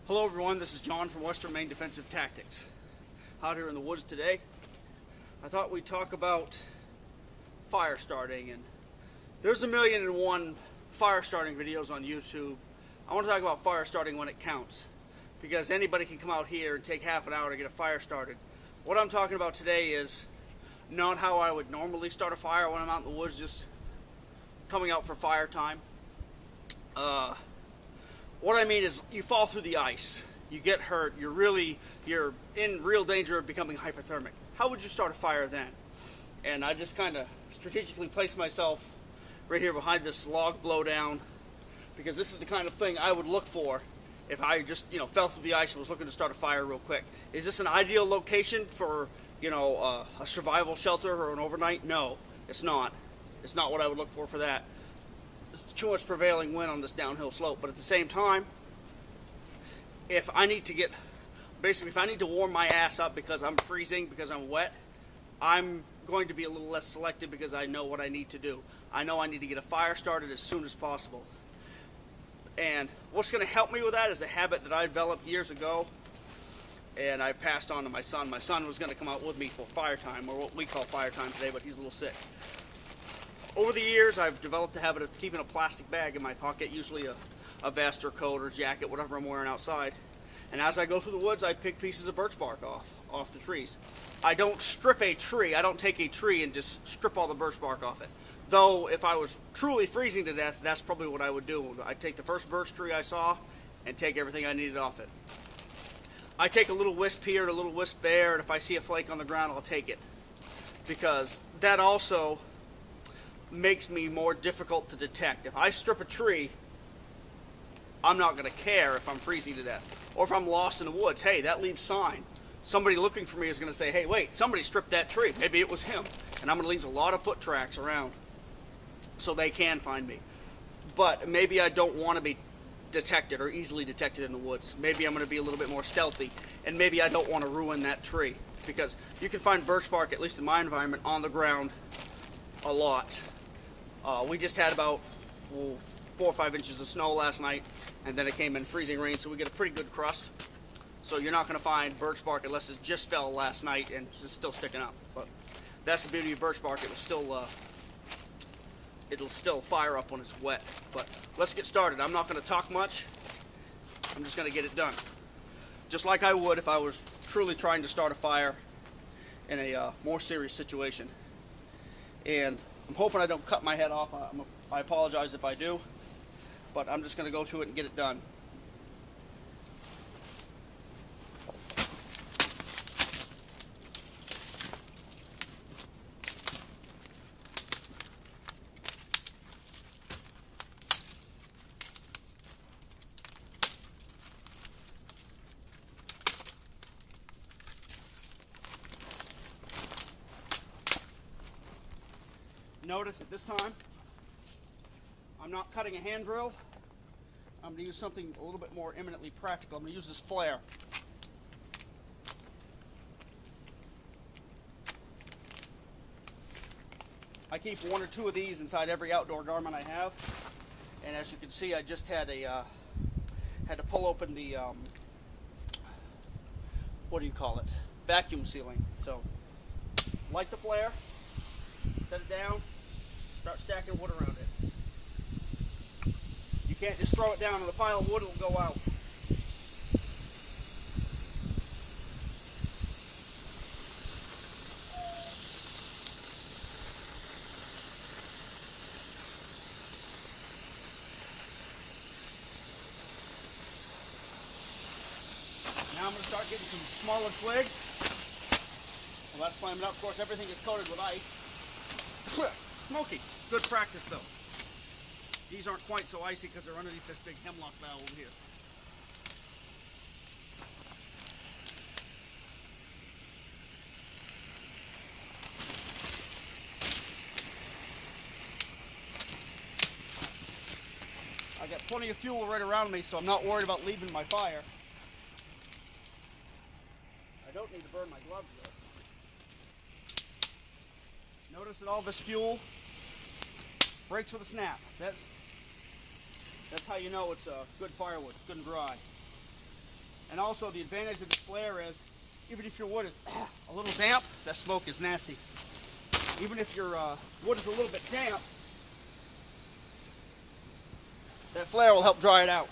Hello everyone, this is John from Western Maine Defensive Tactics. Out here in the woods today, I thought we'd talk about fire starting, and there's 1,000,001 fire starting videos on YouTube. I want to talk about fire starting when it counts, because anybody can come out here and take half an hour to get a fire started. What I'm talking about today is not how I would normally start a fire when I'm out in the woods just coming out for fire time. What I mean is you fall through the ice, you get hurt, you're in real danger of becoming hypothermic. How would you start a fire then? And I just kind of strategically placed myself right here behind this log blowdown, because this is the kind of thing I would look for if I just fell through the ice and was looking to start a fire real quick. Is this an ideal location for a survival shelter or an overnight? No, it's not. It's not what I would look for that. There's too much prevailing wind on this downhill slope. But at the same time, if I need to warm my ass up because I'm freezing, because I'm wet, I'm going to be a little less selective because I know what I need to do. I know I need to get a fire started as soon as possible. And what's going to help me with that is a habit that I developed years ago, and I passed on to my son. My son was going to come out with me for fire time, or what we call fire time today, but he's a little sick. Over the years, I've developed the habit of keeping a plastic bag in my pocket, usually a vest or coat or jacket, whatever I'm wearing outside. And as I go through the woods, I pick pieces of birch bark off the trees. I don't strip a tree. I don't take a tree and just strip all the birch bark off it. Though, if I was truly freezing to death, that's probably what I would do. I'd take the first birch tree I saw and take everything I needed off it. I take a little wisp here and a little wisp there, and if I see a flake on the ground, I'll take it. Because that also makes me more difficult to detect. If I strip a tree, I'm not going to care if I'm freezing to death. Or if I'm lost in the woods, hey, that leaves sign. Somebody looking for me is going to say, hey, wait, somebody stripped that tree. Maybe it was him. And I'm going to leave a lot of foot tracks around so they can find me. But maybe I don't want to be detected or easily detected in the woods. Maybe I'm going to be a little bit more stealthy. And maybe I don't want to ruin that tree. Because you can find birch bark, at least in my environment, on the ground a lot. We just had about 4 or 5 inches of snow last night, and then it came in freezing rain, so we get a pretty good crust. So you're not going to find birch bark unless it just fell last night and it's still sticking up. But that's the beauty of birch bark. It'll still fire up when it's wet. But let's get started. I'm not going to talk much. I'm just going to get it done. Just like I would if I was truly trying to start a fire in a more serious situation. And I'm hoping I don't cut my head off. I apologize if I do, but I'm just going to go through it and get it done. Notice at this time, I'm not cutting a hand drill. I'm going to use something a little bit more eminently practical. I'm going to use this flare. I keep 1 or 2 of these inside every outdoor garment I have. And as you can see, I just had to pull open the, vacuum sealing. So, light the flare, set it down, start stacking wood around it. You can't just throw it down on the pile of wood, it'll go out. Now I'm going to start getting some smaller twigs. Well, that's flaming up. Of course, everything is coated with ice. Smoky. Good practice, though. These aren't quite so icy because they're underneath this big hemlock bough over here. I got plenty of fuel right around me, so I'm not worried about leaving my fire. I don't need to burn my gloves, though. Notice that all this fuel breaks with a snap. That's how you know it's good firewood. It's good and dry. And also the advantage of this flare is, even if your wood is a little damp, that smoke is nasty. Even if your wood is a little bit damp, that flare will help dry it out.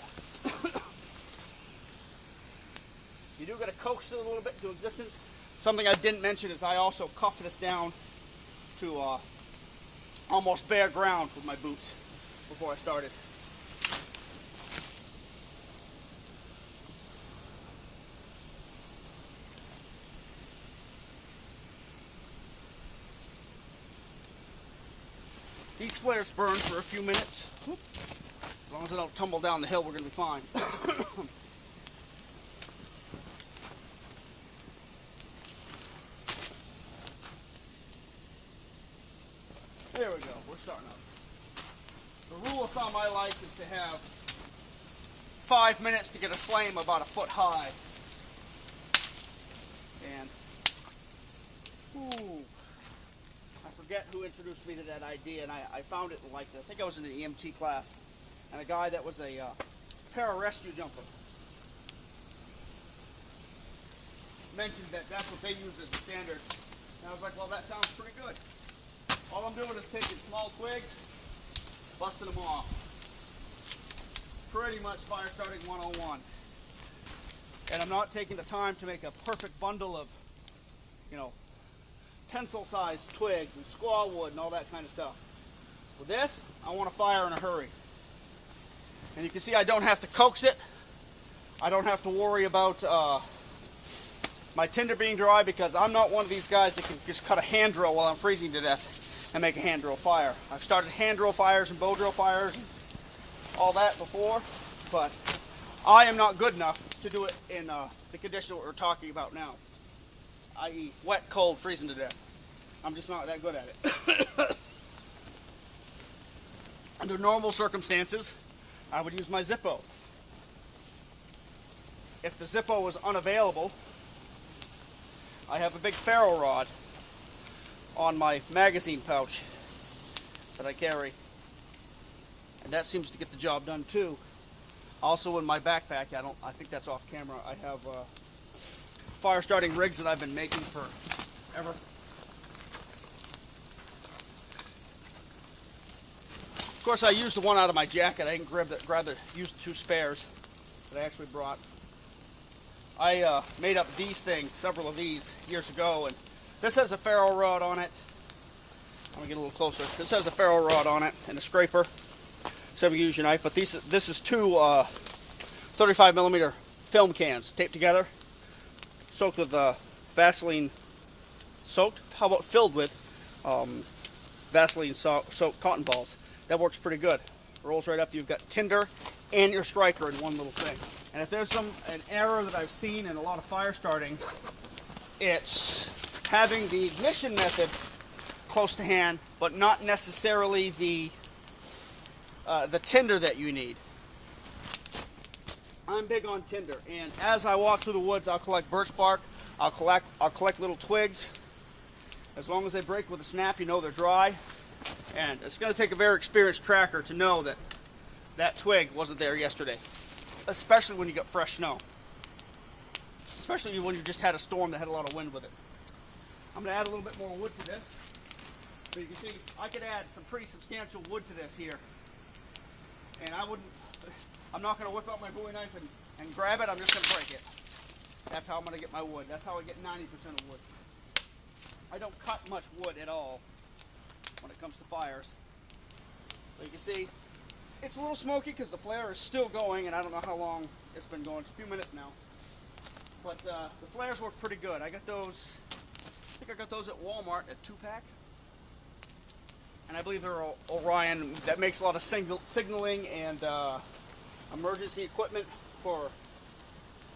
You do got to coax it a little bit into existence. Something I didn't mention is I also cuffed this down to almost bare ground with my boots before I started. These flares burn for a few minutes. As long as they don't tumble down the hill, we're going to be fine. There we go, we're starting up. The rule of thumb I like is to have 5 minutes to get a flame about a foot high. And, I forget who introduced me to that idea, and I found it like, I think I was in an EMT class, and a guy that was a para-rescue jumper mentioned that that's what they used as a standard. And I was like, well, that sounds pretty good. All I'm doing is taking small twigs, busting them off. Pretty much fire starting 101. And I'm not taking the time to make a perfect bundle of, pencil-sized twigs and squaw wood and all that kind of stuff. With this, I want to fire in a hurry. And you can see I don't have to coax it. I don't have to worry about my tinder being dry, because I'm not one of these guys that can just cut a hand drill while I'm freezing to death and make a hand drill fire. I've started hand drill fires and bow drill fires and all that before, but I am not good enough to do it in the condition that we're talking about now, i.e. wet, cold, freezing to death. I'm just not that good at it. Under normal circumstances, I would use my Zippo. If the Zippo was unavailable, I have a big ferro rod on my magazine pouch that I carry, and that seems to get the job done too. Also in my backpack, I think that's off camera, I have fire starting rigs that I've been making forever. Of course, I used the one out of my jacket. I didn't use two spares that I actually brought. I made up these things, several of these, years ago, and this has a ferro rod on it. I'm gonna get a little closer. This has a ferro rod on it and a scraper, so you use your knife. But this is two 35mm film cans taped together, soaked with Vaseline. Soaked? How about filled with Vaseline soaked cotton balls? That works pretty good. Rolls right up. You've got tinder and your striker in one little thing. And if there's an error that I've seen in a lot of fire starting, it's having the ignition method close to hand, but not necessarily the tinder that you need. I'm big on tinder, and as I walk through the woods, I'll collect birch bark. I'll collect little twigs. As long as they break with a snap, you know they're dry. And it's going to take a very experienced tracker to know that that twig wasn't there yesterday, especially when you get fresh snow. Especially when you just had a storm that had a lot of wind with it. I'm going to add a little bit more wood to this. So you can see I could add some pretty substantial wood to this here. And I'm not going to whip out my Bowie knife and grab it. I'm just going to break it. That's how I'm going to get my wood. That's how I get 90% of wood. I don't cut much wood at all when it comes to fires. So you can see it's a little smoky because the flare is still going, and I don't know how long it's been going. It's a few minutes now. But the flares work pretty good. I think I got those at Walmart at 2-pack. And I believe they're Orion. That makes a lot of signaling and emergency equipment for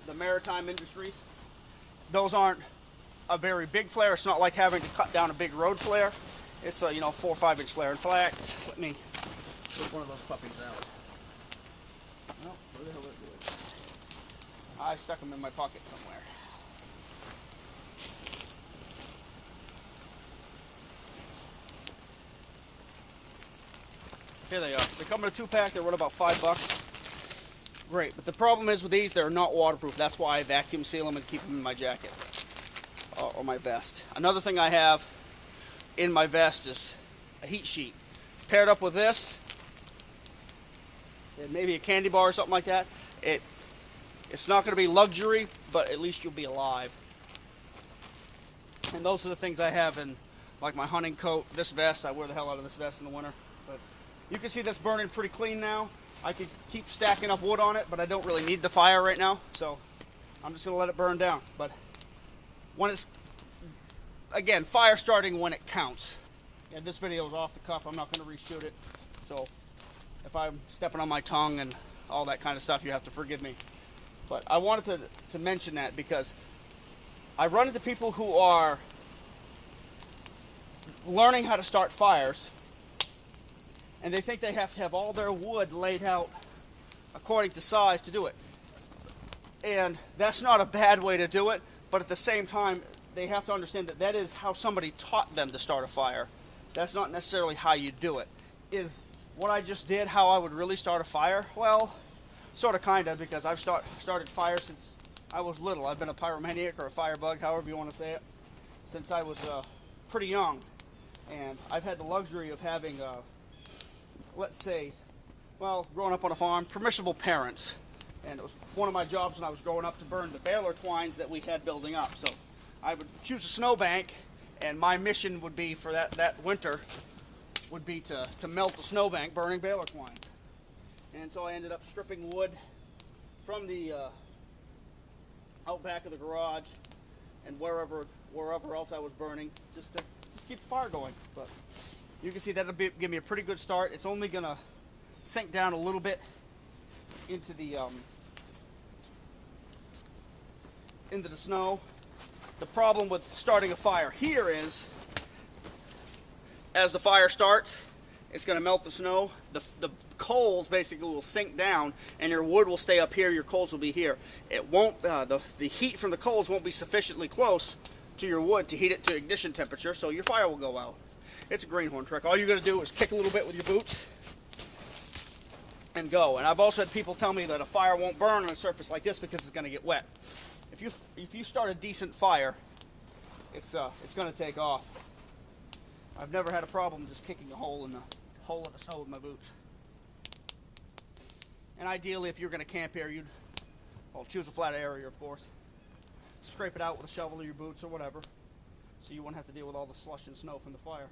the maritime industries. Those aren't a very big flare. It's not like having to cut down a big road flare. It's a 4 or 5 inch flare. In fact, let me put one of those puppies out. No, where the hell did it go? I stuck them in my pocket somewhere. Here they are. They come in a 2-pack. They run about $5. great. But the problem is with these, they're not waterproof. That's why I vacuum seal them and keep them in my jacket or my vest. Another thing I have in my vest is a heat sheet. Paired up with this, and maybe a candy bar or something like that. It's not going to be luxury, but at least you'll be alive. And those are the things I have in, like my hunting coat, this vest. I wear the hell out of this vest in the winter. But you can see that's burning pretty clean now. I could keep stacking up wood on it, but I don't really need the fire right now, so I'm just going to let it burn down. But when it's, again, fire starting when it counts. Yeah, this video is off the cuff. I'm not going to reshoot it. So if I'm stepping on my tongue and all that kind of stuff, you have to forgive me. But I wanted to mention that because I run into people who are learning how to start fires, and they think they have to have all their wood laid out according to size to do it. And that's not a bad way to do it, but at the same time, they have to understand that that is how somebody taught them to start a fire. That's not necessarily how you do it. Is what I just did how I would really start a fire? Well, sort of, kind of, because I've started fires since I was little. I've been a pyromaniac or a firebug, however you want to say it, since I was pretty young. And I've had the luxury of having, let's say, well, growing up on a farm, permissible parents. And it was one of my jobs when I was growing up to burn the baler twines that we had building up. So I would choose a snowbank, and my mission would be for that winter would be to melt the snowbank burning baler twines. And so I ended up stripping wood from the out back of the garage and wherever else I was burning, just to keep the fire going. But you can see that'll give me a pretty good start. It's only gonna sink down a little bit into the snow. The problem with starting a fire here is, as the fire starts, it's going to melt the snow. The coals basically will sink down, and your wood will stay up here. Your coals will be here. It won't. The heat from the coals won't be sufficiently close to your wood to heat it to ignition temperature, so your fire will go out. It's a greenhorn trick. All you're going to do is kick a little bit with your boots and go. And I've also had people tell me that a fire won't burn on a surface like this because it's going to get wet. If you start a decent fire, it's going to take off. I've never had a problem just kicking a hole in the snow with my boots. And ideally, if you're going to camp here, you'd choose a flat area, of course. Scrape it out with a shovel or your boots or whatever, so you won't have to deal with all the slush and snow from the fire.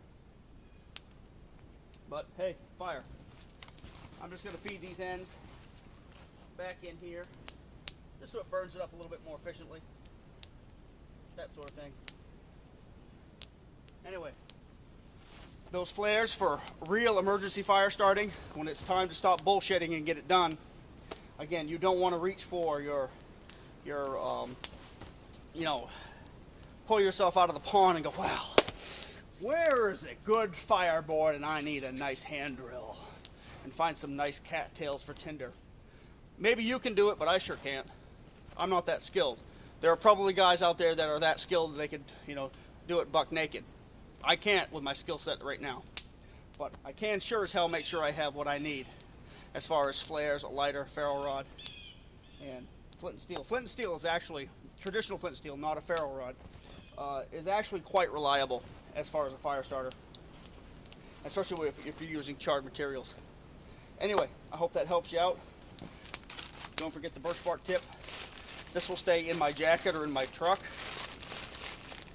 But hey, fire. I'm just going to feed these ends back in here, just so it burns it up a little bit more efficiently. That sort of thing. Anyway, those flares for real emergency fire starting, when it's time to stop bullshitting and get it done. Again, you don't want to reach for your pull yourself out of the pond and go, well, where is a good fireboard and I need a nice hand drill, and find some nice cattails for tinder. Maybe you can do it, but I sure can't. I'm not that skilled. There are probably guys out there that are that skilled that they could, do it buck naked. I can't with my skill set right now. But I can sure as hell make sure I have what I need as far as flares, a lighter, ferro rod, and flint and steel. Flint and steel is actually, traditional flint and steel, not a ferro rod, is actually quite reliable as far as a fire starter, especially if you're using charred materials. Anyway, I hope that helps you out. Don't forget the birch bark tip. This will stay in my jacket or in my truck.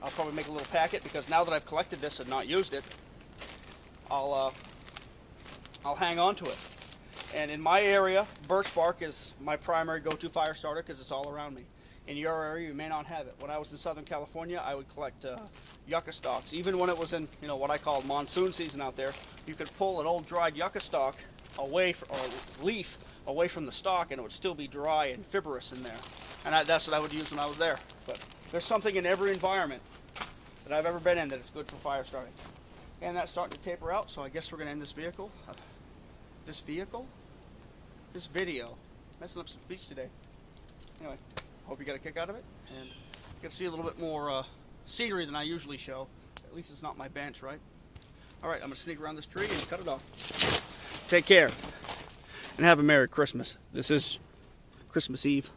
I'll probably make a little packet, because now that I've collected this and not used it, I'll hang on to it. And in my area, birch bark is my primary go-to fire starter because it's all around me. In your area, you may not have it. When I was in Southern California, I would collect yucca stalks. Even when it was in, what I call monsoon season out there, you could pull an old dried yucca stalk away, or leaf away from the stalk, and it would still be dry and fibrous in there. And that's what I would use when I was there. But there's something in every environment that I've ever been in that is good for fire starting. And that's starting to taper out, so I guess we're going to end this video. Messing up some speech today. Anyway, hope you got a kick out of it, and you get to see a little bit more scenery than I usually show. At least it's not my bench, right? Alright, I'm going to sneak around this tree and cut it off. Take care, and have a Merry Christmas. This is Christmas Eve.